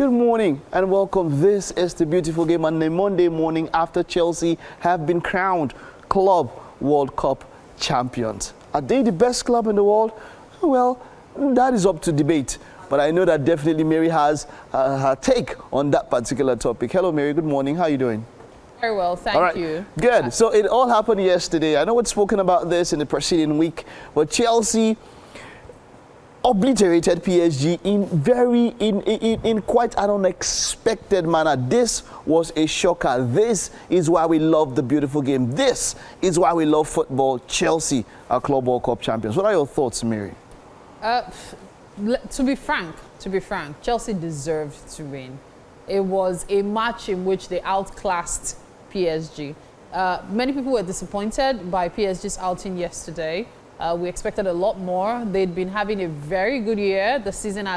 Good morning and welcome. This is the beautiful game on the Monday morning after Chelsea have been crowned Club World Cup champions. Are they the best club in the world? Well, that is up to debate. But I know that definitely Mary has her take on that particular topic. Hello, Mary. Good morning. How are you doing? Very well, thank you. Good. So it all happened yesterday. I know we'd spoken about this in the preceding week, but Chelsea obliterated PSG in quite an unexpected manner. This was a shocker. This is why we love the beautiful game. This is why we love football. Chelsea are Club World Cup champions. What are your thoughts, Mary? To be frank, Chelsea deserved to win. It was a match in which they outclassed PSG. Many people were disappointed by PSG's outing yesterday. We expected a lot more. They'd been having a very good year. The season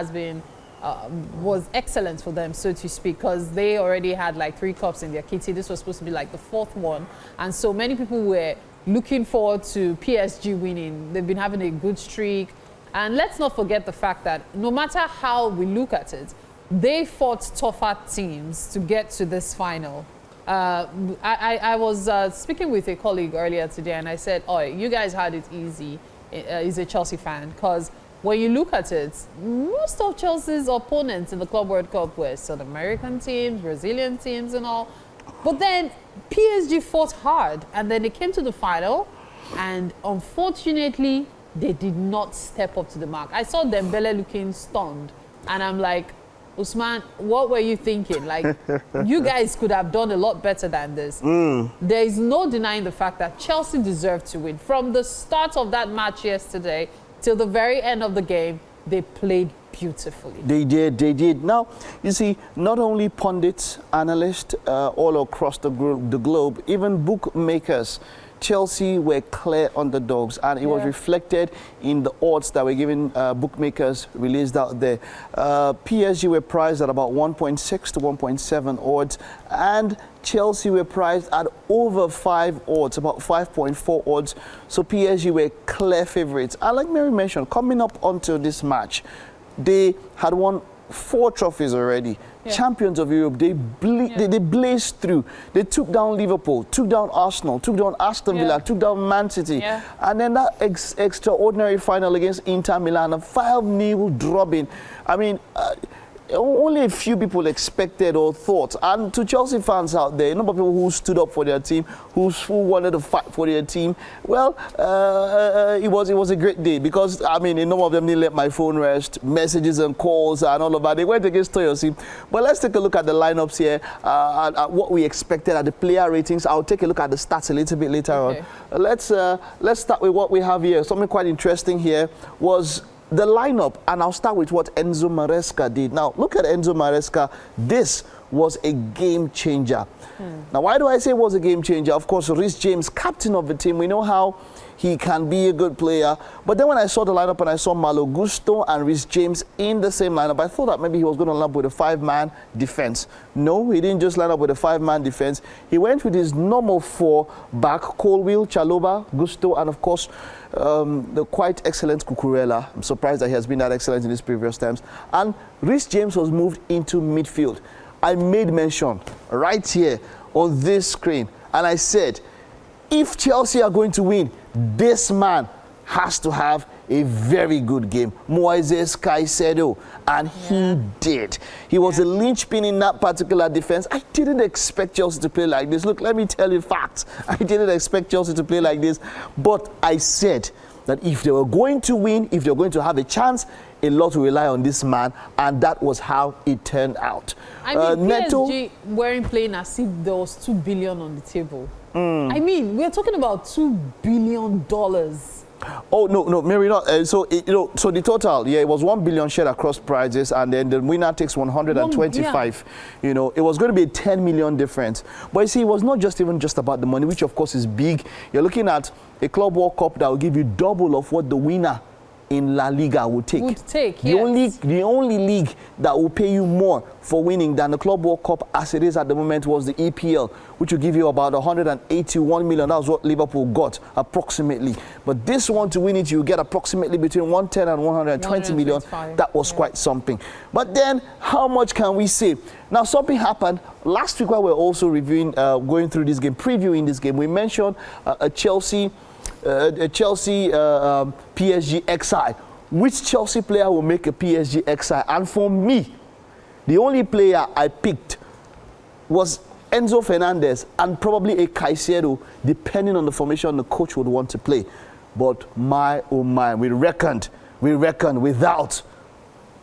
was excellent for them, so to speak, because they already had like 3 cups in their kitty. This was supposed to be like the 4th one. And so many people were looking forward to PSG winning. They've been having a good streak. And let's not forget the fact that no matter how we look at it, they fought tougher teams to get to this final. I was speaking with a colleague earlier today, and I said, "Oh, you guys had it easy." He's a Chelsea fan, because when you look at it, most of Chelsea's opponents in the Club World Cup were South American teams, Brazilian teams, and all. But then PSG fought hard, and then they came to the final, and unfortunately, they did not step up to the mark. I saw Dembele looking stunned, and I'm like, Usman, what were you thinking? Like, you guys could have done a lot better than this. There is no denying the fact that Chelsea deserved to win. From the start of that match yesterday till the very end of the game, they played beautifully. They did. Now, you see, not only pundits, analysts all across the globe, even bookmakers, Chelsea were clear underdogs, and it was reflected in the odds that were given bookmakers released out there. PSG were priced at about 1.6 to 1.7 odds, and Chelsea were priced at over 5 odds, about 5.4 odds. So PSG were clear favorites. And like Mary mentioned, coming up onto this match, they had won 4 trophies already. Champions of Europe, they blazed through. They took down Liverpool, took down Arsenal, took down Aston Villa, took down Man City. And then that extraordinary final against Inter Milan, a 5-0 drubbing. I mean, only a few people expected or thought. And to Chelsea fans out there, a number of people who stood up for their team, who wanted to fight for their team, well, it was a great day, because, I mean, a number of them didn't let my phone rest, messages and calls and all of that. They went against Toyosi. But let's take a look at the lineups here, at what we expected at the player ratings. I'll take a look at the stats a little bit later on. Let's start with what we have here. Something quite interesting here was the lineup, and I'll start with what Enzo Maresca did. Now, look at Enzo Maresca. This was a game changer. Now, why do I say it was a game changer? Of course, Reece James, captain of the team, we know how he can be a good player. But then when I saw the lineup and I saw Malo Gusto and Reece James in the same lineup, I thought that maybe he was going to line up with a 5-man defense. No, he didn't just line up with a 5-man defense. He went with his normal 4 back: Colwill, Chalobah, Gusto, and of course, the quite excellent Cucurella. I'm surprised that he has been that excellent in his previous times. And Reece James was moved into midfield. I made mention right here on this screen, and I said, if Chelsea are going to win, this man has to have a very good game. Moises Caicedo, and he did. He was a linchpin in that particular defense. I didn't expect Chelsea to play like this. Look, let me tell you facts. I didn't expect Chelsea to play like this, but I said that if they were going to win, if they were going to have a chance, a lot will rely on this man, and that was how it turned out. I mean, PSG weren't playing as if there was $2 billion on the table. I mean, we're talking about $2 billion. Oh, no, Mary, not. So the total, it was 1 billion shared across prizes, and then the winner takes 125. You know, it was going to be a 10 million difference. But you see, it was not just about the money, which of course is big. You're looking at a Club World Cup that will give you double of what the winner in La Liga would take. Yes. The only league that will pay you more for winning than the Club World Cup as it is at the moment was the EPL, which will give you about 181 million. That was what Liverpool got, approximately. But this one, to win it, you get approximately between 110 and 120 million. That was quite something. But then, how much can we say? Now, something happened last week while we were also reviewing, going through this game, previewing this game. We mentioned a Chelsea PSG XI. Which Chelsea player will make a PSG XI? And for me, the only player I picked was Enzo Fernandez and probably a Caicedo, depending on the formation the coach would want to play. But my, oh my, we reckoned without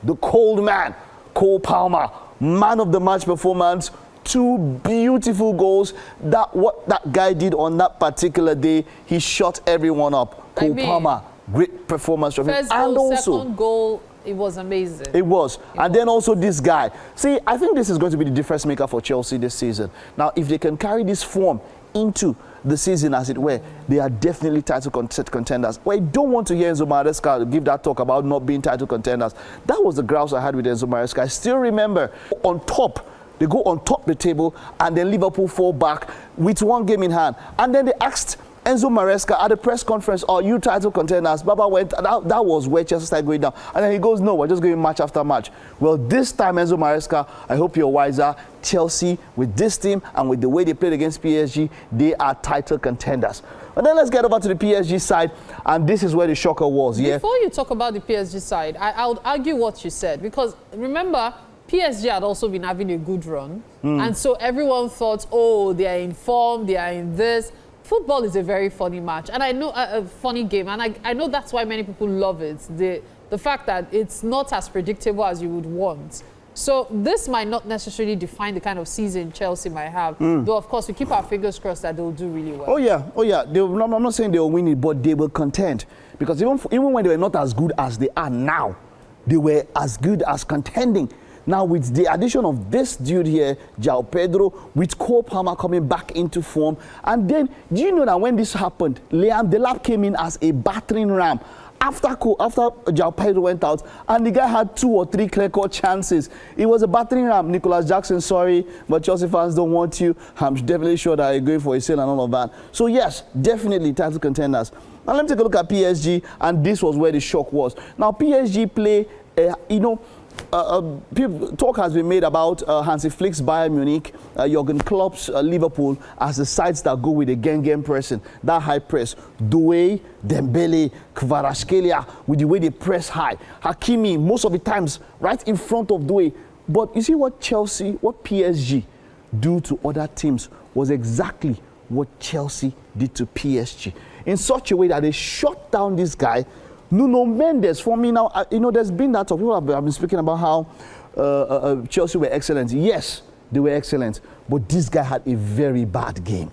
the cold man, Cole Palmer, man of the match performance, 2 beautiful goals. What that guy did on that particular day, he shot everyone up. Cole Palmer, great performance from him. First goal, second goal, it was amazing. It was. And then also this guy. See, I think this is going to be the difference maker for Chelsea this season. Now, if they can carry this form into the season, as it were, they are definitely title contenders. Well, I don't want to hear Enzo Maresca give that talk about not being title contenders. That was the grouse I had with Enzo Maresca. I still remember on top. They go on top of the table, and then Liverpool fall back with 1 game in hand. And then they asked Enzo Maresca at the press conference, "Are you title contenders?" Baba went, that was where Chelsea started going down. And then he goes, "No, we're just going match after match." Well, this time, Enzo Maresca, I hope you're wiser. Chelsea, with this team and with the way they played against PSG, they are title contenders. And then let's get over to the PSG side, and this is where the shocker was. Yeah. Before you talk about the PSG side, I would argue what you said, because remember, PSG had also been having a good run. And so everyone thought, oh, they are in form, they are in this. Football is a very funny match. And I know a funny game. And I know that's why many people love it. The fact that it's not as predictable as you would want. So this might not necessarily define the kind of season Chelsea might have. Though, of course, we keep our fingers crossed that they'll do really well. Oh, yeah. I'm not saying they'll win it, but they will contend. Because even when they were not as good as they are now, they were as good as contending. Now, with the addition of this dude here, Joao Pedro, with Cole Palmer coming back into form. And then, do you know that when this happened, Liam Delap came in as a battering ram after Joao Pedro went out, and the guy had 2 or 3 clear-cut chances. It was a battering ram. Nicholas Jackson, sorry, but Chelsea fans don't want you. I'm definitely sure that you're going for a sale and all of that. So, yes, definitely title contenders. Now, let me take a look at PSG, and this was where the shock was. Now, PSG play, talk has been made about Hansi Flick's Bayern Munich, Jurgen Klopp's Liverpool as the sides that go with the gang pressing, that high press. Doué, Dembele, Kvaratskhelia, with the way they press high. Hakimi, most of the times, right in front of Doué. But you see what PSG do to other teams was exactly what Chelsea did to PSG. In such a way that they shut down this guy, Nuno Mendes. For me now, there's been that talk. People have been speaking about how Chelsea were excellent. Yes, they were excellent. But this guy had a very bad game.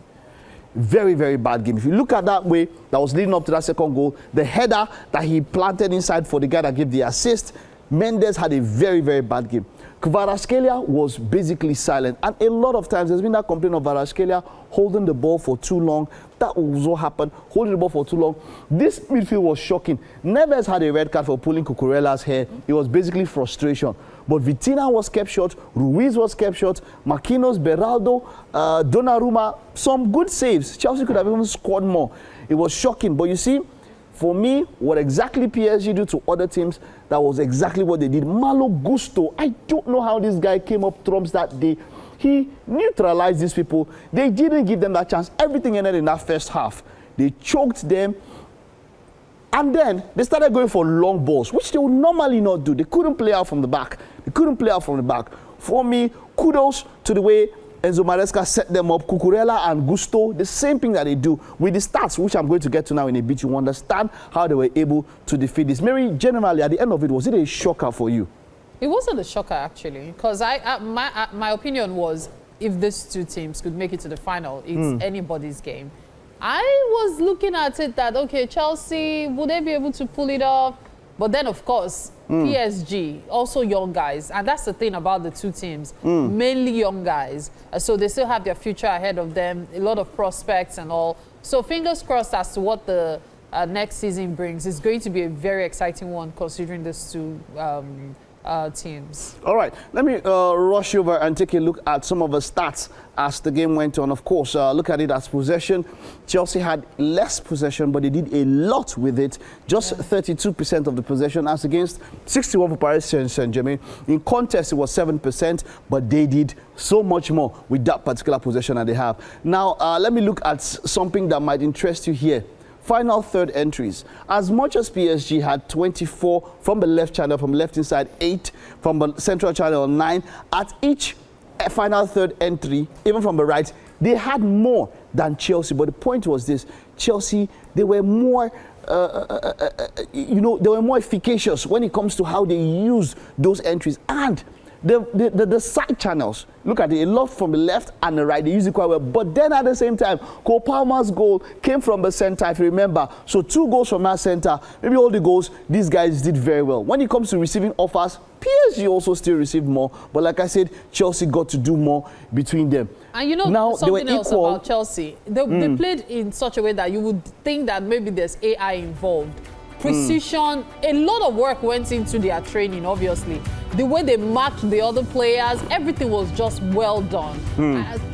Very, very bad game. If you look at that way, that was leading up to that second goal, the header that he planted inside for the guy that gave the assist, Mendes had a very, very bad game. Kvaratskhelia was basically silent. And a lot of times, there's been that complaint of Kvaratskhelia holding the ball for too long. That was what happened, holding the ball for too long. This midfield was shocking. Neves had a red card for pulling Cucurella's hair. It was basically frustration. But Vitinha was kept short, Ruiz was kept short, Marquinhos, Beraldo, Donnarumma, some good saves. Chelsea could have even scored more. It was shocking. But you see, for me, what exactly PSG do to other teams, that was exactly what they did. Malo Gusto, I don't know how this guy came up trumps that day. He neutralized these people. They didn't give them that chance. Everything ended in that first half. They choked them. And then they started going for long balls, which they would normally not do. They couldn't play out from the back. For me, kudos to the way Enzo Maresca set them up. Cucurella and Gusto, the same thing that they do with the stats, which I'm going to get to now in a bit. You understand how they were able to defeat this. Mary, generally, at the end of it, was it a shocker for you? It wasn't a shocker, actually, because my opinion was if these two teams could make it to the final, it's anybody's game. I was looking at it that, okay, Chelsea, would they be able to pull it off? But then, of course, PSG, also young guys. And that's the thing about the two teams, mainly young guys. So they still have their future ahead of them, a lot of prospects and all. So fingers crossed as to what the next season brings. It's going to be a very exciting one considering these two teams. All right, let me rush over and take a look at some of the stats as the game went on. Of course, look at it as possession. Chelsea had less possession, but they did a lot with it. Just 32% of the possession as against 61% for Paris Saint-Germain. In contest, it was 7%, but they did so much more with that particular possession that they have. Now, let me look at something that might interest you here. Final third entries. As much as PSG had 24 from the left channel, from the left inside, 8 from the central channel, 9, at each final third entry, even from the right, they had more than Chelsea. But the point was this: Chelsea, they were more, they were more efficacious when it comes to how they use those entries. And the side channels, look at it, a lot from the left and the right, they use it quite well. But then at the same time, Cole Palmer's goal came from the center, if you remember. So 2 goals from that center, maybe all the goals, these guys did very well. When it comes to receiving offers, PSG also still received more. But like I said, Chelsea got to do more between them. And you know, now, something else about Chelsea, they played in such a way that you would think that maybe there's AI involved. Precision, a lot of work went into their training, obviously. The way they marked the other players, everything was just well done.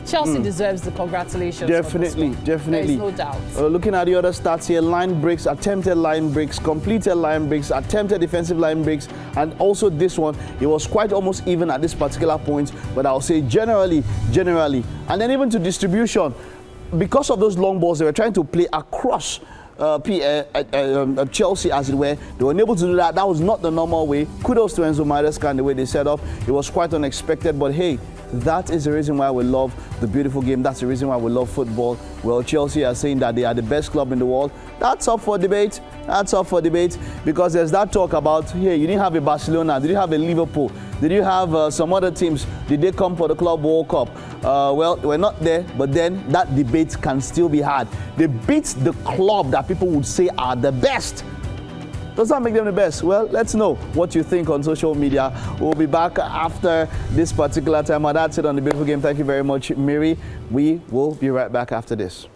Chelsea deserves the congratulations. Definitely, definitely. There is no doubt. Looking at the other stats here, line breaks, attempted line breaks, completed line breaks, attempted defensive line breaks, and also this one, it was quite almost even at this particular point, but I'll say generally. And then even to distribution, because of those long balls, they were trying to play across Chelsea, as it were. They were unable to do that. That was not the normal way. Kudos to Enzo Maresca and the way they set up. It was quite unexpected, but hey, that is the reason why we love the beautiful game. That's the reason why we love football. Well, Chelsea are saying that they are the best club in the world. That's up for debate. That's up for debate, because there's that talk about, hey, you didn't have a Barcelona, did you have a Liverpool, did you have some other teams, did they come for the Club World Cup? Well, we're not there, but then that debate can still be had. They beat the club that people would say are the best. Does that make them the best? Well, let's know what you think on social media. We'll be back after this particular time. And that's it on the beautiful game. Thank you very much, Miri. We will be right back after this.